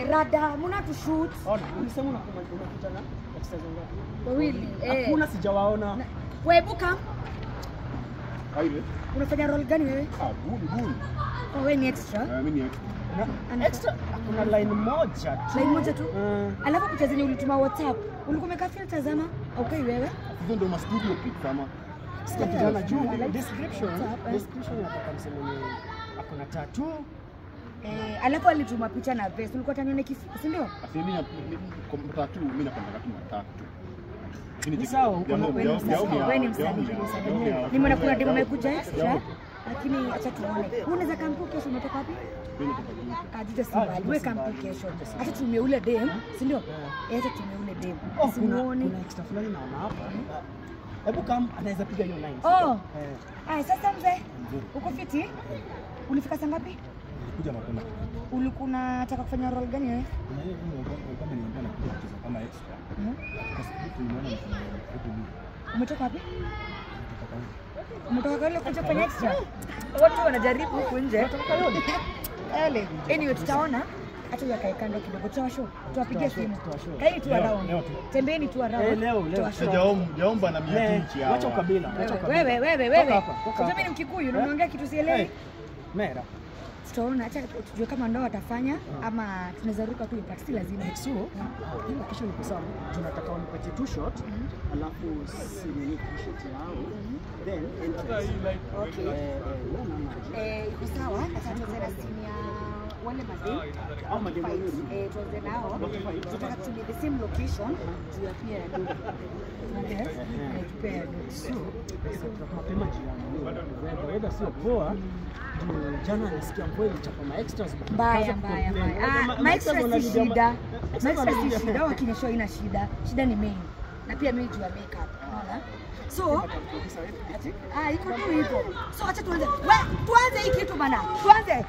rada, muna tu shoot. Ona, ulisema unakuja na extras ngapi? Wawili. Hakuna sijawaona. Wewe buka. Aile. Unafanya role gani wewe? Buni. Oh, wewe ni extra. Mimi ni extra. Extra kuna line moja tu. Line moja tu. Alafu picha zenye ulituma WhatsApp, ulikuwa umeka filter zama? Okay wewe? Hizo ndio ma studio pics ama. Sikijana juu description nataka niseme ni akona tattoo. Alafu alituma picha na vest. Ulikuwa tanione kifupi, si ndio? Asemi na tattoo mimi napenda tu matatu. Ni sawa, wewe ni msanii. Nimeona kuna demo imekuja extra. Lakini acha tuone. Unaweza kampu kesho umetoka wapi? Mimi natoka Ajija Simba. Wewe kampu kesho. Acha tumie ule dem, si ndio? Acha tumie ule dem. Kuna extra fulani naona hapa. Hebu kama anaweza piga hiyo line. Sasa mzee. Uko fiti? Ulifika saa ngapi? Kuja mapema. Ulikuwa unataka kufanya role gani wewe? Kuna hiyo kama niambia na kucheza kama extra. Kwa sababu nimeona ni umetoka wapi? Umetoka kule kuja kufanya extra? Watu wanajaribu huko nje. Ele, anyway tutaona. Acha yakae kando kidogo. Tuwapigie simu. Kaeni tu around. Tembeni tu around. Leo sijaomba na miatinchi hapa. Wacha ukabila. Wewe. Sasa mimi ni Mkikuyu, unaongea kitu sielewi. Mera. Tutaona, acha tujue kama ndio watafanya ama tunaweza ruka kule practice lazima. So, hiyo kesho ni kusema tunataka wanipatie two shot, alafu si t-shirt yao. Then entrance. Okay. Iko sawa. Acha tuanze na simu ya wale madem. Au madem wawili. Tuanze nao. Tunataka to be the same location. Tuapia ya duka. So, mapema jioni. Weather sio poa. Jana nasikia mvua ilichapa ma extras mbaya. Ma extras si shida. Ma extras si shida, wakinyesha ina shida. Shida ni main. Na pia mimi tu ya makeup. Unaona? So, iko tu hivyo. So acha tuanze. Tuanze hii kitu bana. Tuanze.